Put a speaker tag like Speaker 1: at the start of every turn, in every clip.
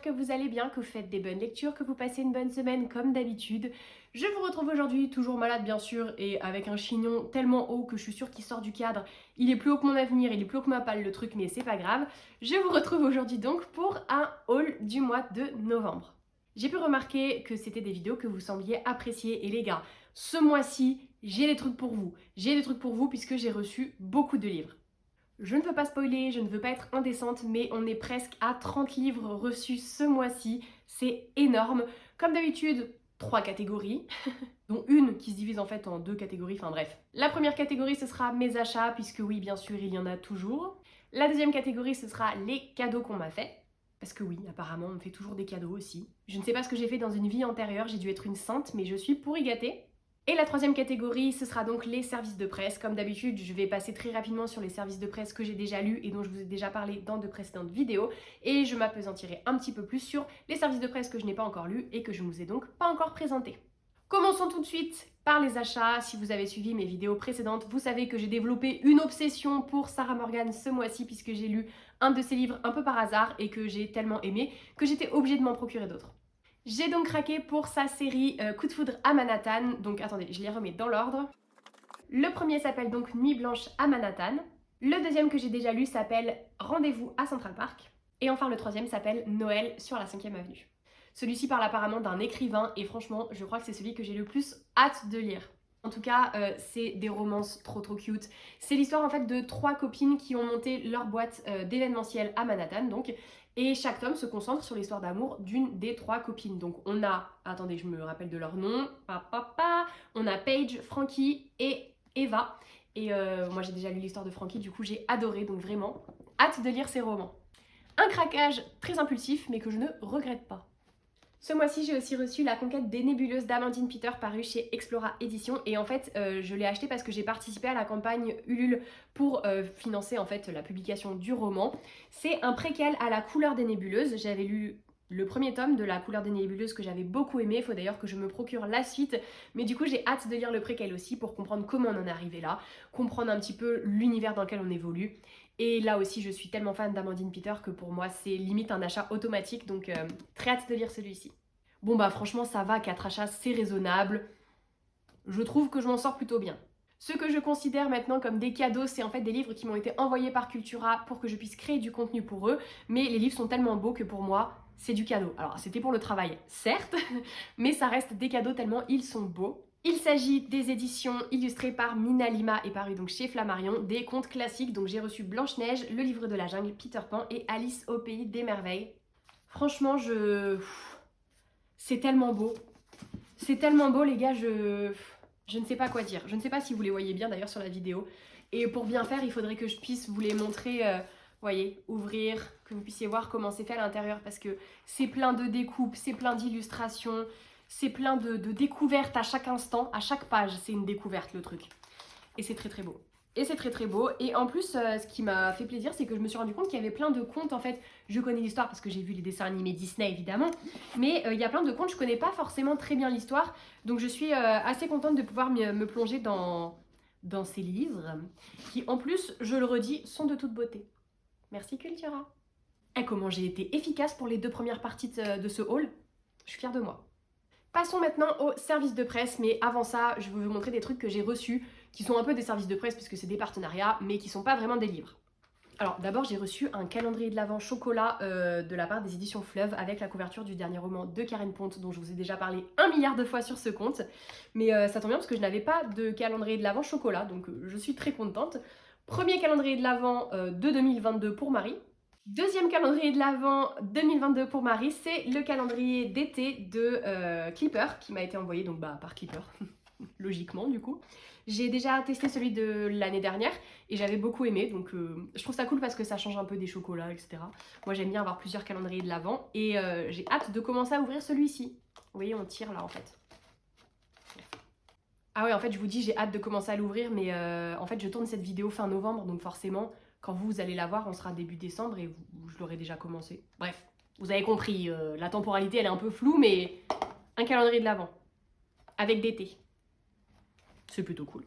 Speaker 1: j'espère que vous allez bien, que vous faites des bonnes lectures, que vous passez une bonne semaine comme d'habitude. Je vous retrouve aujourd'hui, toujours malade bien sûr, et avec un chignon tellement haut que je suis sûre qu'il sort du cadre. Il est plus haut que mon avenir, il est plus haut que ma palle le truc, mais c'est pas grave. Je vous retrouve aujourd'hui donc pour un haul du mois de novembre. J'ai pu remarquer que c'était des vidéos que vous sembliez apprécier, et les gars, ce mois-ci, j'ai des trucs pour vous. J'ai des trucs pour vous puisque j'ai reçu beaucoup de livres. Je ne veux pas spoiler, je ne veux pas être indécente, mais on est presque à 30 livres reçus ce mois-ci. C'est énorme. Comme d'habitude, 3 catégories, dont une qui se divise en fait en 2 catégories, enfin bref. La première catégorie, ce sera mes achats, puisque oui, bien sûr, il y en a toujours. La deuxième catégorie, ce sera les cadeaux qu'on m'a fait. Parce que oui, apparemment, on me fait toujours des cadeaux aussi. Je ne sais pas ce que j'ai fait dans une vie antérieure, j'ai dû être une sainte, mais je suis pourri gâtée. Et la troisième catégorie, ce sera donc les services de presse. Comme d'habitude, je vais passer très rapidement sur les services de presse que j'ai déjà lus et dont je vous ai déjà parlé dans de précédentes vidéos. Et je m'appesantirai un petit peu plus sur les services de presse que je n'ai pas encore lus et que je ne vous ai donc pas encore présentés. Commençons tout de suite par les achats. Si vous avez suivi mes vidéos précédentes, vous savez que j'ai développé une obsession pour Sarah Morgan ce mois-ci puisque j'ai lu un de ses livres un peu par hasard et que j'ai tellement aimé que j'étais obligée de m'en procurer d'autres. J'ai donc craqué pour sa série Coup de foudre à Manhattan. Donc attendez, je les remets dans l'ordre. Le premier s'appelle donc Nuit blanche à Manhattan. Le deuxième que j'ai déjà lu s'appelle Rendez-vous à Central Park. Et enfin le troisième s'appelle Noël sur la 5e avenue. Celui-ci parle apparemment d'un écrivain et franchement, je crois que c'est celui que j'ai le plus hâte de lire. En tout cas, c'est des romances trop cute. C'est l'histoire en fait de 3 copines qui ont monté leur boîte d'événementiel à Manhattan donc. Et chaque tome se concentre sur l'histoire d'amour d'une des 3 copines. Donc on a, attendez, je me rappelle de leur nom, on a Paige, Frankie et Eva. Et moi j'ai déjà lu l'histoire de Frankie, du coup j'ai adoré, donc vraiment hâte de lire ces romans. Un craquage très impulsif, mais que je ne regrette pas. Ce mois-ci, j'ai aussi reçu La conquête des nébuleuses d'Amandine Peter paru chez Explora Éditions et en fait, je l'ai acheté parce que j'ai participé à la campagne Ulule pour financer en fait la publication du roman. C'est un préquel à La couleur des nébuleuses. J'avais lu le premier tome de La couleur des nébuleuses que j'avais beaucoup aimé. Il faut d'ailleurs que je me procure la suite, mais du coup, j'ai hâte de lire le préquel aussi pour comprendre comment on en est arrivé là, comprendre un petit peu l'univers dans lequel on évolue. Et là aussi, je suis tellement fan d'Amandine Peter que pour moi, c'est limite un achat automatique. Donc, très hâte de lire celui-ci. Bon bah franchement, ça va, 4 achats, c'est raisonnable. Je trouve que je m'en sors plutôt bien. Ce que je considère maintenant comme des cadeaux, c'est en fait des livres qui m'ont été envoyés par Cultura pour que je puisse créer du contenu pour eux. Mais les livres sont tellement beaux que pour moi, c'est du cadeau. Alors, c'était pour le travail, certes, mais ça reste des cadeaux tellement ils sont beaux. Il s'agit des éditions illustrées par Mina Lima et paru donc chez Flammarion, des contes classiques. Donc j'ai reçu Blanche-Neige, Le livre de la jungle, Peter Pan et Alice au pays des merveilles. Franchement, c'est tellement beau. C'est tellement beau les gars, je ne sais pas quoi dire. Je ne sais pas si vous les voyez bien d'ailleurs sur la vidéo. Et pour bien faire, il faudrait que je puisse vous les montrer, voyez, ouvrir, que vous puissiez voir comment c'est fait à l'intérieur. Parce que c'est plein de découpes, c'est plein d'illustrations, c'est plein de découvertes à chaque instant, à chaque page, c'est une découverte le truc. Et c'est très beau. Et c'est très beau. Et en plus, ce qui m'a fait plaisir, c'est que je me suis rendu compte qu'il y avait plein de contes. En fait, je connais l'histoire parce que j'ai vu les dessins animés Disney, évidemment. Mais il y a plein de contes, je connais pas forcément très bien l'histoire. Donc je suis assez contente de pouvoir me plonger dans ces livres. Qui, en plus, je le redis, sont de toute beauté. Merci Cultura. Et comment j'ai été efficace pour les 2 premières parties de ce haul. Je suis fière de moi. Passons maintenant au service de presse, mais avant ça, je vais vous montrer des trucs que j'ai reçus, qui sont un peu des services de presse puisque c'est des partenariats, mais qui sont pas vraiment des livres. Alors d'abord, j'ai reçu un calendrier de l'Avent chocolat de la part des éditions Fleuve avec la couverture du dernier roman de Karen Ponte dont je vous ai déjà parlé 1 milliard de fois sur ce compte. Mais ça tombe bien parce que je n'avais pas de calendrier de l'Avent chocolat, donc je suis très contente. Premier calendrier de l'Avent de 2022 pour Marie. Deuxième calendrier de l'Avent 2022 pour Marie, c'est le calendrier d'été de Clipper qui m'a été envoyé donc par Clipper, logiquement du coup. J'ai déjà testé celui de l'année dernière et j'avais beaucoup aimé, donc je trouve ça cool parce que ça change un peu des chocolats, etc. Moi j'aime bien avoir plusieurs calendriers de l'Avent et j'ai hâte de commencer à ouvrir celui-ci. Vous voyez, on tire là en fait. Ah ouais, en fait je vous dis j'ai hâte de commencer à l'ouvrir, mais en fait je tourne cette vidéo fin novembre, donc forcément quand vous allez la voir on sera début décembre et je l'aurai déjà commencé. Bref, vous avez compris, la temporalité elle est un peu floue, mais un calendrier de l'Avent avec d'été. C'est plutôt cool.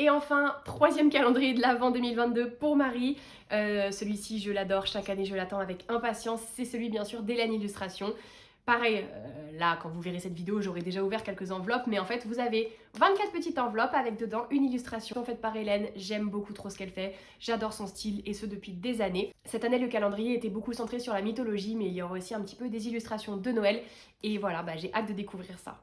Speaker 1: Et enfin, troisième calendrier de l'Avent 2022 pour Marie. Celui-ci, je l'adore, chaque année je l'attends avec impatience. C'est celui bien sûr d'Hélène Illustration. Pareil, là, quand vous verrez cette vidéo, j'aurai déjà ouvert quelques enveloppes, mais en fait, vous avez 24 petites enveloppes avec dedans une illustration faite par Hélène. J'aime beaucoup trop ce qu'elle fait, j'adore son style, et ce depuis des années. Cette année, le calendrier était beaucoup centré sur la mythologie, mais il y aura aussi un petit peu des illustrations de Noël, et voilà, j'ai hâte de découvrir ça.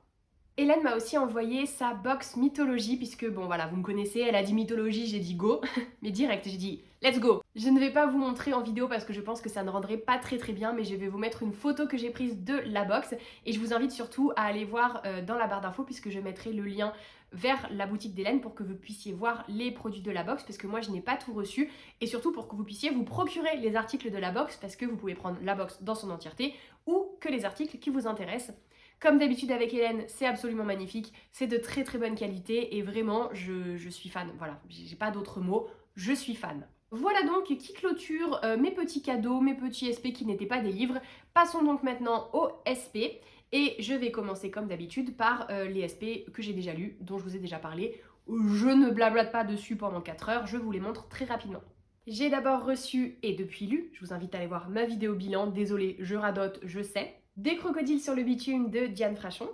Speaker 1: Hélène m'a aussi envoyé sa box mythologie, puisque bon voilà, vous me connaissez, elle a dit mythologie, j'ai dit go, mais direct, j'ai dit let's go. Je ne vais pas vous montrer en vidéo parce que je pense que ça ne rendrait pas très bien, mais je vais vous mettre une photo que j'ai prise de la box, et je vous invite surtout à aller voir dans la barre d'infos, puisque je mettrai le lien vers la boutique d'Hélène pour que vous puissiez voir les produits de la box, parce que moi je n'ai pas tout reçu, et surtout pour que vous puissiez vous procurer les articles de la box, parce que vous pouvez prendre la box dans son entièreté, ou que les articles qui vous intéressent. Comme d'habitude avec Hélène, c'est absolument magnifique, c'est de très bonne qualité et vraiment je suis fan, voilà, j'ai pas d'autres mots, je suis fan. Voilà donc qui clôture mes petits cadeaux, mes petits SP qui n'étaient pas des livres. Passons donc maintenant aux SP et je vais commencer comme d'habitude par les SP que j'ai déjà lus, dont je vous ai déjà parlé. Je ne blablate pas dessus pendant 4 heures, je vous les montre très rapidement. J'ai d'abord reçu et depuis lu, je vous invite à aller voir ma vidéo bilan, désolée, je radote, je sais. Des crocodiles sur le bitume de Diane Frachon.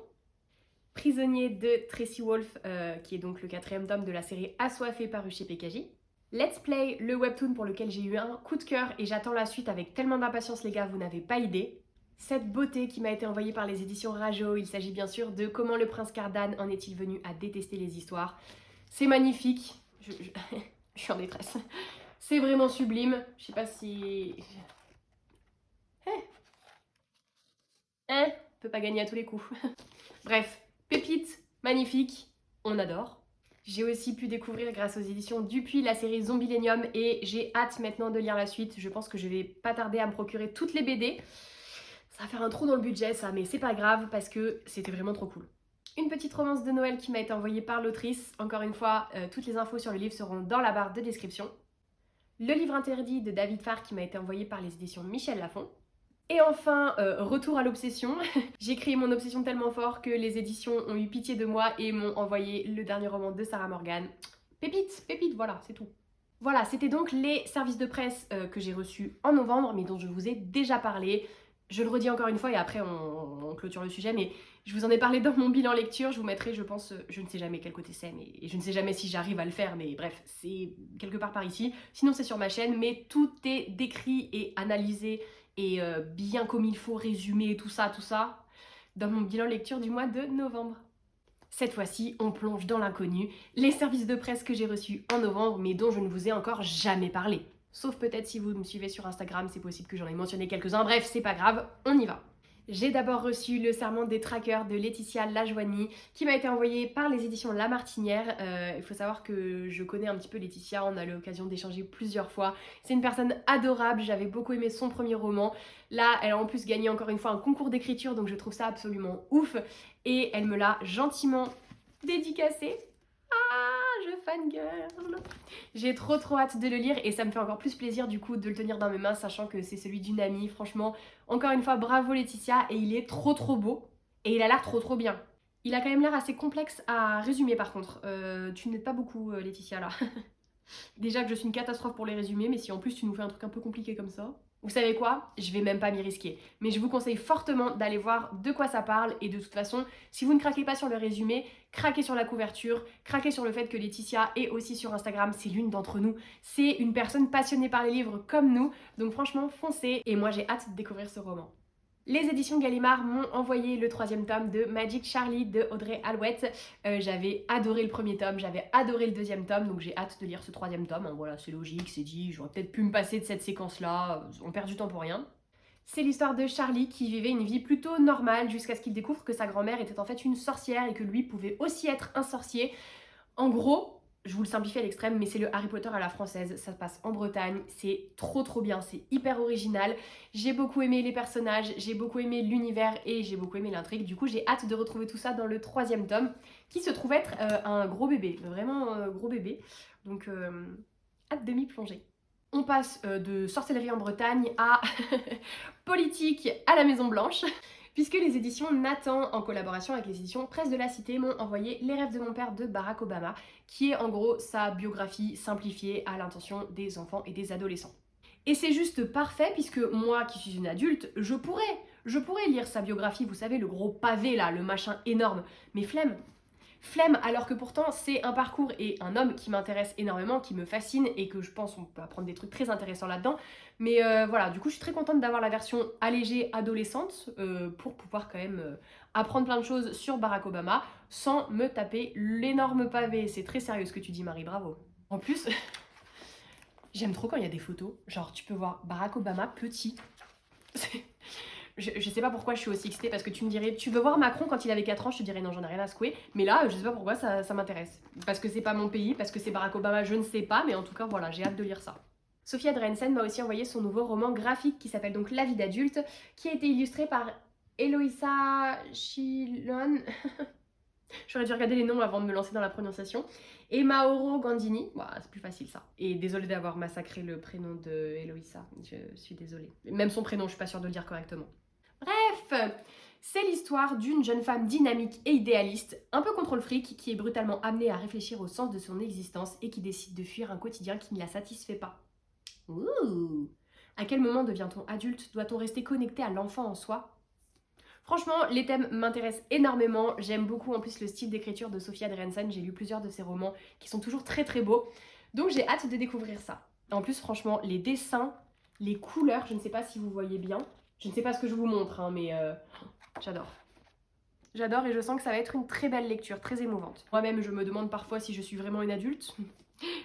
Speaker 1: Prisonnier de Tracy Wolf, qui est donc le 4e tome de la série Assoiffé paru chez PKJ. Let's Play, le webtoon pour lequel j'ai eu un coup de cœur et j'attends la suite avec tellement d'impatience les gars, vous n'avez pas idée. Cette beauté qui m'a été envoyée par les éditions Rajo, il s'agit bien sûr de Comment le prince Cardan en est-il venu à détester les histoires. C'est magnifique, je suis en détresse. C'est vraiment sublime, je sais pas si... on peut pas gagner à tous les coups. Bref, pépite, magnifique, on adore. J'ai aussi pu découvrir grâce aux éditions Dupuis la série Zombielenium et j'ai hâte maintenant de lire la suite. Je pense que je vais pas tarder à me procurer toutes les BD. Ça va faire un trou dans le budget ça, mais c'est pas grave parce que c'était vraiment trop cool. Une petite romance de Noël qui m'a été envoyée par l'autrice. Encore une fois, toutes les infos sur le livre seront dans la barre de description. Le livre interdit de David Farr qui m'a été envoyé par les éditions Michel Lafon. Et enfin, retour à l'obsession. J'ai créé mon obsession tellement fort que les éditions ont eu pitié de moi et m'ont envoyé le dernier roman de Sarah Morgan. Pépite, pépite, voilà, c'est tout. Voilà, c'était donc les services de presse que j'ai reçus en novembre, mais dont je vous ai déjà parlé. Je le redis encore une fois et après on clôture le sujet, mais je vous en ai parlé dans mon bilan lecture. Je vous mettrai, je pense, je ne sais jamais quel côté c'est, et je ne sais jamais si j'arrive à le faire, mais bref, c'est quelque part par ici. Sinon c'est sur ma chaîne, mais tout est décrit et analysé et bien comme il faut, résumer tout ça, dans mon bilan lecture du mois de novembre. Cette fois-ci, on plonge dans l'inconnu, les services de presse que j'ai reçus en novembre, mais dont je ne vous ai encore jamais parlé. Sauf peut-être si vous me suivez sur Instagram, c'est possible que j'en ai mentionné quelques-uns, bref, c'est pas grave, on y va. J'ai d'abord reçu le serment des traqueurs de Laetitia Lajoigny qui m'a été envoyé par les éditions La Martinière. Il faut savoir que je connais un petit peu Laetitia, on a eu l'occasion d'échanger plusieurs fois. C'est une personne adorable, j'avais beaucoup aimé son premier roman. Là, elle a en plus gagné encore une fois un concours d'écriture, donc je trouve ça absolument ouf. Et elle me l'a gentiment dédicacé. Ah, je fangirl. J'ai trop hâte de le lire et ça me fait encore plus plaisir du coup de le tenir dans mes mains, sachant que c'est celui d'une amie. Franchement, encore une fois, bravo Laetitia, et il est trop beau et il a l'air trop bien. Il a quand même l'air assez complexe à résumer par contre. Tu n'aides pas beaucoup Laetitia là. Déjà que je suis une catastrophe pour les résumés, mais si en plus tu nous fais un truc un peu compliqué comme ça... Vous savez quoi? Je vais même pas m'y risquer. Mais je vous conseille fortement d'aller voir de quoi ça parle. Et de toute façon, si vous ne craquez pas sur le résumé, craquez sur la couverture, craquez sur le fait que Laetitia est aussi sur Instagram. C'est l'une d'entre nous. C'est une personne passionnée par les livres comme nous. Donc franchement, foncez. Et moi, j'ai hâte de découvrir ce roman. Les éditions Gallimard m'ont envoyé le 3e tome de Magic Charlie de Audrey Alouette. J'avais adoré le premier tome, j'avais adoré le 2e tome, donc j'ai hâte de lire ce 3e tome. Voilà, c'est logique, c'est dit, j'aurais peut-être pu me passer de cette séquence-là, on perd du temps pour rien. C'est l'histoire de Charlie qui vivait une vie plutôt normale jusqu'à ce qu'il découvre que sa grand-mère était en fait une sorcière et que lui pouvait aussi être un sorcier. En gros, je vous le simplifie à l'extrême, mais c'est le Harry Potter à la française, ça se passe en Bretagne, c'est trop bien, c'est hyper original. J'ai beaucoup aimé les personnages, j'ai beaucoup aimé l'univers et j'ai beaucoup aimé l'intrigue. Du coup, j'ai hâte de retrouver tout ça dans le 3e tome, qui se trouve être un gros bébé, vraiment gros bébé. Donc, hâte de m'y plonger. On passe de sorcellerie en Bretagne à politique à la Maison Blanche. puisque les éditions Nathan, en collaboration avec les éditions Presse de la Cité, m'ont envoyé Les rêves de mon père de Barack Obama, qui est en gros sa biographie simplifiée à l'intention des enfants et des adolescents. Et c'est juste parfait, puisque moi, qui suis une adulte, je pourrais lire sa biographie, vous savez, le gros pavé là, le machin énorme, mais flemme. Flemme, alors que pourtant c'est un parcours et un homme qui m'intéresse énormément, qui me fascine et que je pense on peut apprendre des trucs très intéressants là-dedans. Mais voilà, du coup je suis très contente d'avoir la version allégée adolescente pour pouvoir quand même apprendre plein de choses sur Barack Obama sans me taper l'énorme pavé. C'est très sérieux ce que tu dis Marie, bravo. En plus, j'aime trop quand il y a des photos, genre tu peux voir Barack Obama petit. Je sais pas pourquoi je suis aussi excitée, parce que tu me dirais, tu veux voir Macron quand il avait 4 ans, je te dirais non, j'en ai rien à secouer. Mais là, je sais pas pourquoi ça m'intéresse. Parce que c'est pas mon pays, parce que c'est Barack Obama, je ne sais pas, mais en tout cas, voilà, j'ai hâte de lire ça. Sophia Drensen m'a aussi envoyé son nouveau roman graphique qui s'appelle donc La vie d'adulte, qui a été illustré par Eloisa Chilon. J'aurais dû regarder les noms avant de me lancer dans la prononciation. Et Mauro Gandini, voilà, c'est plus facile ça. Et désolée d'avoir massacré le prénom de Eloisa, je suis désolée. Même son prénom, je suis pas sûre de le dire correctement. Bref, c'est l'histoire d'une jeune femme dynamique et idéaliste, un peu contre le fric, qui est brutalement amenée à réfléchir au sens de son existence et qui décide de fuir un quotidien qui ne la satisfait pas. Ouh. À quel moment devient-on adulte? Doit-on rester connecté à l'enfant en soi? Franchement, les thèmes m'intéressent énormément. J'aime beaucoup en plus le style d'écriture de Sophia Drensen. J'ai lu plusieurs de ses romans qui sont toujours très très beaux. Donc j'ai hâte de découvrir ça. En plus, franchement, les dessins, les couleurs, je ne sais pas si vous voyez bien. Je ne sais pas ce que je vous montre, hein, mais j'adore. J'adore et je sens que ça va être une très belle lecture, très émouvante. Moi-même, je me demande parfois si je suis vraiment une adulte.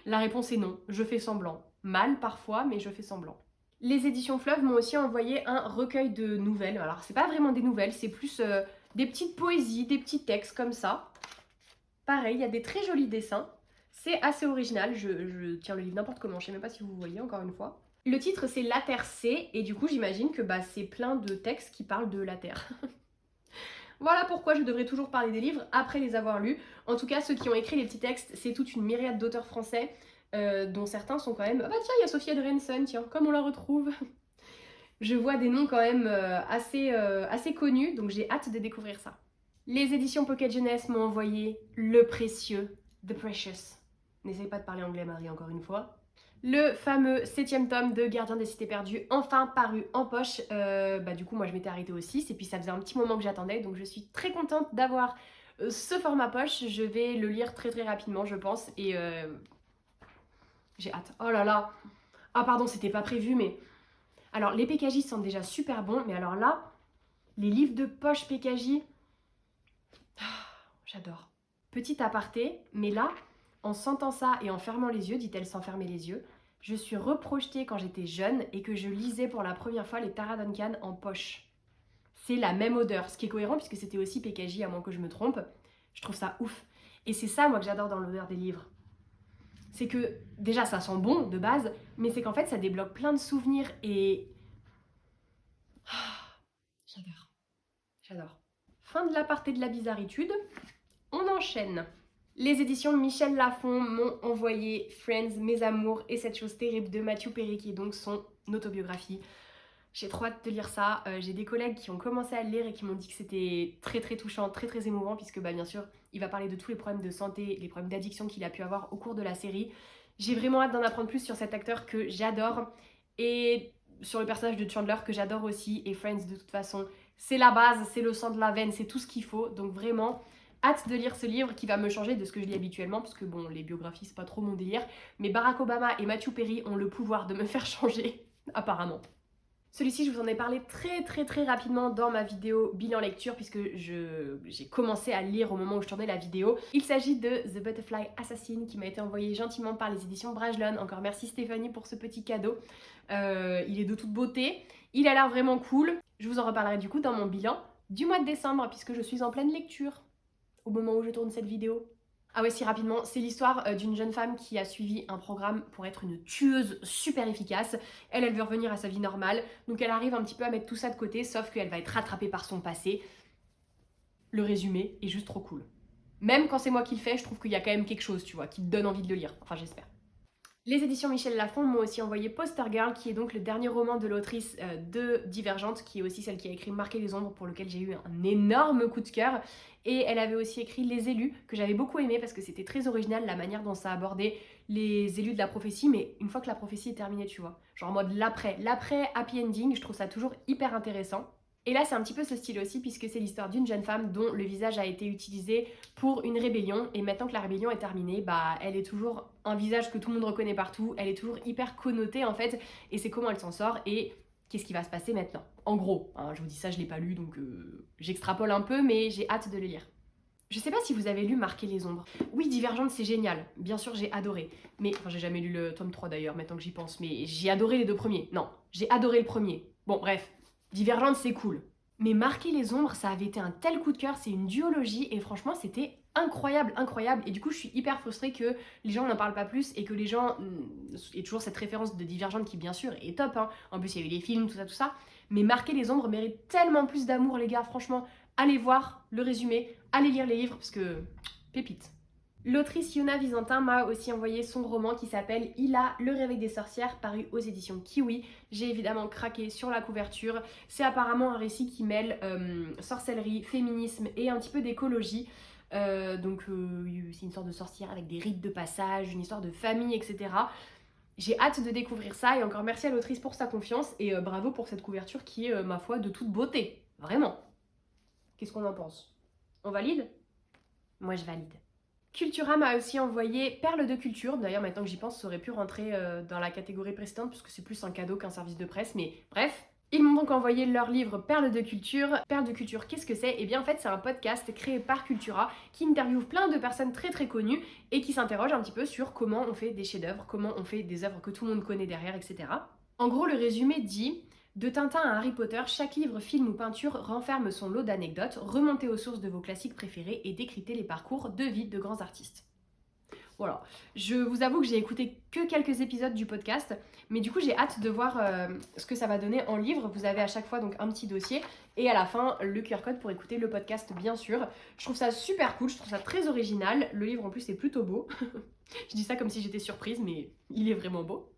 Speaker 1: La réponse est non, je fais semblant. Mal parfois, mais je fais semblant. Les éditions Fleuve m'ont aussi envoyé un recueil de nouvelles. Alors, c'est pas vraiment des nouvelles, c'est plus des petites poésies, des petits textes comme ça. Pareil, il y a des très jolis dessins. C'est assez original, je tiens le livre n'importe comment, je sais même pas si vous voyez encore une fois. Le titre c'est La Terre C et du coup j'imagine que c'est plein de textes qui parlent de la Terre. Voilà pourquoi je devrais toujours parler des livres après les avoir lus. En tout cas, ceux qui ont écrit les petits textes, c'est toute une myriade d'auteurs français, dont certains sont quand même... Ah bah tiens, il y a Sophia Drensen, tiens, comme on la retrouve. Je vois des noms quand même assez connus, donc j'ai hâte de découvrir ça. Les éditions Pocket Jeunesse m'ont envoyé Le Précieux, The Precious. N'essaye pas de parler anglais, Marie, encore une fois. Le fameux 7e tome de Gardien des Cités Perdues, enfin paru en poche. Du coup, moi, je m'étais arrêtée au 6 et puis ça faisait un petit moment que j'attendais. Donc, je suis très contente d'avoir ce format poche. Je vais le lire très très rapidement, je pense. Et j'ai hâte. Oh là là. Ah pardon, c'était pas prévu, mais... Alors, les PKJ sont déjà super bons. Mais alors là, les livres de poche PKJ... J'adore. Petit aparté, mais là... En sentant ça et en fermant les yeux, dit-elle sans fermer les yeux, je suis reprojetée quand j'étais jeune et que je lisais pour la première fois les Tara Duncan en poche. C'est la même odeur, ce qui est cohérent puisque c'était aussi PKJ à moins que je me trompe. Je trouve ça ouf. Et c'est ça moi que j'adore dans l'odeur des livres. C'est que déjà ça sent bon de base, mais c'est qu'en fait ça débloque plein de souvenirs et... J'adore. J'adore. Fin de l'aparté de la bizarritude, on enchaîne. Les éditions Michel Lafon m'ont envoyé Friends, Mes Amours et cette chose terrible de Matthew Perry qui est donc son autobiographie. J'ai trop hâte de lire ça. J'ai des collègues qui ont commencé à le lire et qui m'ont dit que c'était très très touchant, très très émouvant puisque bien sûr il va parler de tous les problèmes de santé, les problèmes d'addiction qu'il a pu avoir au cours de la série. J'ai vraiment hâte d'en apprendre plus sur cet acteur que j'adore et sur le personnage de Chandler que j'adore aussi. Et Friends de toute façon c'est la base, c'est le sang de la veine, c'est tout ce qu'il faut. Donc vraiment... Hâte de lire ce livre qui va me changer de ce que je lis habituellement, parce que bon, les biographies, c'est pas trop mon délire, mais Barack Obama et Matthew Perry ont le pouvoir de me faire changer, apparemment. Celui-ci, je vous en ai parlé très très très rapidement dans ma vidéo bilan lecture, puisque j'ai commencé à lire au moment où je tournais la vidéo. Il s'agit de The Butterfly Assassin, qui m'a été envoyé gentiment par les éditions Brajlon. Encore merci Stéphanie pour ce petit cadeau. Il est de toute beauté, il a l'air vraiment cool. Je vous en reparlerai du coup dans mon bilan du mois de décembre, puisque je suis en pleine lecture au moment où je tourne cette vidéo. Ah ouais, si rapidement, c'est l'histoire d'une jeune femme qui a suivi un programme pour être une tueuse super efficace. Elle veut revenir à sa vie normale, donc elle arrive un petit peu à mettre tout ça de côté, sauf qu'elle va être rattrapée par son passé. Le résumé est juste trop cool. Même quand c'est moi qui le fais, je trouve qu'il y a quand même quelque chose, tu vois, qui te donne envie de le lire. Enfin, j'espère. Les éditions Michel Lafon m'ont aussi envoyé Poster Girl, qui est donc le dernier roman de l'autrice de Divergente, qui est aussi celle qui a écrit Marquer les ombres, pour lequel j'ai eu un énorme coup de cœur. Et elle avait aussi écrit Les élus, que j'avais beaucoup aimé parce que c'était très original la manière dont ça abordait les élus de la prophétie, mais une fois que la prophétie est terminée, tu vois. Genre en mode l'après happy ending, je trouve ça toujours hyper intéressant. Et là, c'est un petit peu ce style aussi, puisque c'est l'histoire d'une jeune femme dont le visage a été utilisé pour une rébellion. Et maintenant que la rébellion est terminée, bah, elle est toujours un visage que tout le monde reconnaît partout. Elle est toujours hyper connotée, en fait. Et c'est comment elle s'en sort et qu'est-ce qui va se passer maintenant. En gros, hein, je vous dis ça, je l'ai pas lu, donc j'extrapole un peu, mais j'ai hâte de le lire. Je sais pas si vous avez lu Marquer les ombres. Oui, Divergente, c'est génial. Bien sûr, j'ai adoré. Mais, enfin, j'ai jamais lu le tome 3 d'ailleurs, maintenant que j'y pense. Mais j'ai adoré les deux premiers. Non, j'ai adoré le premier. Bon, bref. Divergente, c'est cool. Mais Marquer les ombres, ça avait été un tel coup de cœur, c'est une duologie et franchement, c'était incroyable, incroyable. Et du coup, je suis hyper frustrée que les gens n'en parlent pas plus et que les gens... Et toujours cette référence de Divergente qui, bien sûr, est top. Hein. En plus, il y a eu les films, tout ça, tout ça. Mais Marquer les ombres mérite tellement plus d'amour, les gars. Franchement, allez voir le résumé, allez lire les livres parce que... pépite. L'autrice Yuna Visantin m'a aussi envoyé son roman qui s'appelle Ila, le réveil des sorcières, paru aux éditions Kiwi. J'ai évidemment craqué sur la couverture. C'est apparemment un récit qui mêle sorcellerie, féminisme et un petit peu d'écologie. C'est une sorte de sorcière avec des rites de passage, une histoire de famille, etc. J'ai hâte de découvrir ça et encore merci à l'autrice pour sa confiance et bravo pour cette couverture qui est, ma foi, de toute beauté. Vraiment. Qu'est-ce qu'on en pense? On valide? Moi, je valide. Cultura m'a aussi envoyé Perles de culture. D'ailleurs, maintenant que j'y pense, ça aurait pu rentrer dans la catégorie précédente puisque c'est plus un cadeau qu'un service de presse. Mais bref, ils m'ont donc envoyé leur livre Perles de culture. Perles de culture, qu'est-ce que c'est? Eh bien, en fait, c'est un podcast créé par Cultura qui interviewe plein de personnes très très connues et qui s'interroge un petit peu sur comment on fait des chefs-d'œuvre, comment on fait des œuvres que tout le monde connaît derrière, etc. En gros, le résumé dit: de Tintin à Harry Potter, chaque livre, film ou peinture renferme son lot d'anecdotes, remontez aux sources de vos classiques préférés et décryptez les parcours de vie de grands artistes. Voilà, je vous avoue que j'ai écouté que quelques épisodes du podcast, mais du coup j'ai hâte de voir ce que ça va donner en livre. Vous avez à chaque fois donc un petit dossier et à la fin le QR code pour écouter le podcast bien sûr. Je trouve ça super cool, je trouve ça très original. Le livre en plus est plutôt beau. Je dis ça comme si j'étais surprise, mais il est vraiment beau.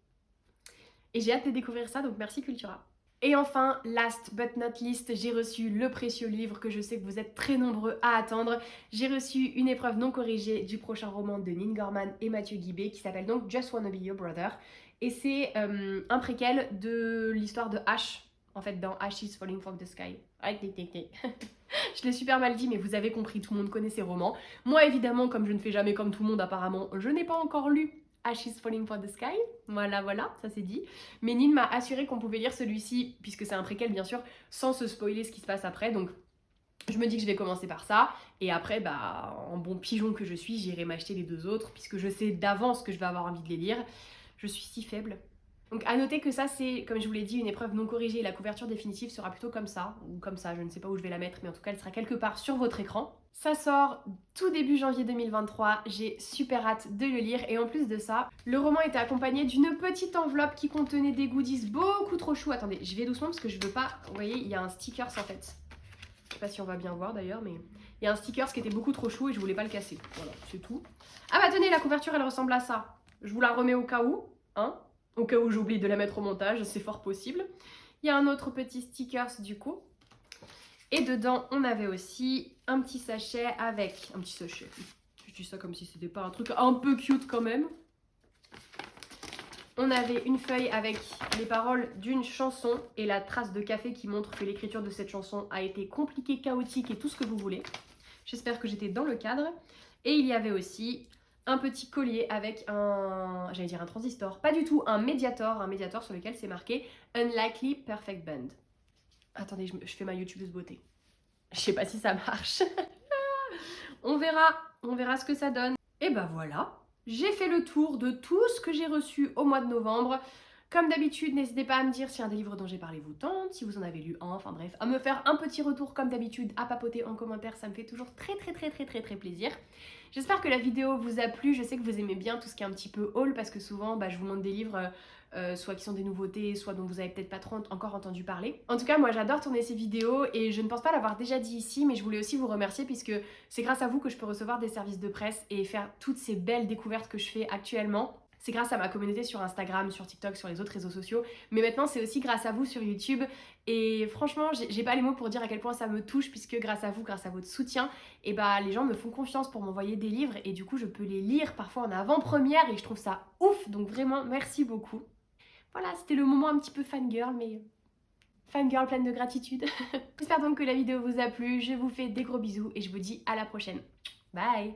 Speaker 1: Et j'ai hâte de découvrir ça, donc merci Cultura. Et enfin, last but not least, j'ai reçu le précieux livre que je sais que vous êtes très nombreux à attendre. J'ai reçu une épreuve non corrigée du prochain roman de Nin Gorman et Mathieu Guibé qui s'appelle donc Just Wanna Be Your Brother. Et c'est un préquel de l'histoire de Ash, en fait dans Ashes Falling from the Sky. Je l'ai super mal dit, mais vous avez compris, tout le monde connaît ces romans. Moi évidemment, comme je ne fais jamais comme tout le monde apparemment, je n'ai pas encore lu Ashes Falling from the Sky, voilà, ça c'est dit. Mais Nin m'a assuré qu'on pouvait lire celui-ci, puisque c'est un préquel bien sûr, sans se spoiler ce qui se passe après, donc je me dis que je vais commencer par ça, et après, bah, en bon pigeon que je suis, j'irai m'acheter les deux autres, puisque je sais d'avance que je vais avoir envie de les lire. Je suis si faible. Donc à noter que ça c'est, comme je vous l'ai dit, une épreuve non corrigée, la couverture définitive sera plutôt comme ça, ou comme ça, je ne sais pas où je vais la mettre, mais en tout cas elle sera quelque part sur votre écran. Ça sort tout début janvier 2023, j'ai super hâte de le lire et en plus de ça, le roman était accompagné d'une petite enveloppe qui contenait des goodies beaucoup trop choux. Attendez, je vais doucement parce que je veux pas, vous voyez, il y a un sticker en fait. Je sais pas si on va bien voir d'ailleurs, mais il y a un sticker qui était beaucoup trop chou et je voulais pas le casser. Voilà, c'est tout. Ah bah tenez, la couverture elle ressemble à ça. Je vous la remets au cas où, hein. Au cas où j'oublie de la mettre au montage, c'est fort possible. Il y a un autre petit stickers du coup. Et dedans, on avait aussi un petit sachet avec... Un petit sachet. Je dis ça comme si c'était pas un truc un peu cute quand même. On avait une feuille avec les paroles d'une chanson et la trace de café qui montre que l'écriture de cette chanson a été compliquée, chaotique et tout ce que vous voulez. J'espère que j'étais dans le cadre. Et il y avait aussi un petit collier avec j'allais dire un transistor, pas du tout, un médiator sur lequel c'est marqué Unlikely Perfect Band. Attendez, je fais ma youtubeuse beauté. Je sais pas si ça marche. On verra ce que ça donne. Et bah voilà, j'ai fait le tour de tout ce que j'ai reçu au mois de novembre. Comme d'habitude, n'hésitez pas à me dire si un des livres dont j'ai parlé vous tente, si vous en avez lu un, enfin bref, à me faire un petit retour comme d'habitude, à papoter en commentaire, ça me fait toujours très plaisir. J'espère que la vidéo vous a plu, je sais que vous aimez bien tout ce qui est un petit peu haul parce que souvent je vous montre des livres soit qui sont des nouveautés, soit dont vous avez peut-être pas trop encore entendu parler. En tout cas, moi j'adore tourner ces vidéos et je ne pense pas l'avoir déjà dit ici, mais je voulais aussi vous remercier puisque c'est grâce à vous que je peux recevoir des services de presse et faire toutes ces belles découvertes que je fais actuellement. c'est grâce à ma communauté sur Instagram, sur TikTok, sur les autres réseaux sociaux, mais maintenant c'est aussi grâce à vous sur YouTube. Et franchement, j'ai pas les mots pour dire à quel point ça me touche, puisque grâce à vous, grâce à votre soutien, et bah les gens me font confiance pour m'envoyer des livres et du coup je peux les lire parfois en avant-première et je trouve ça ouf, donc vraiment merci beaucoup. Voilà, c'était le moment un petit peu fangirl, mais fangirl pleine de gratitude. J'espère donc que la vidéo vous a plu, je vous fais des gros bisous et je vous dis à la prochaine. Bye.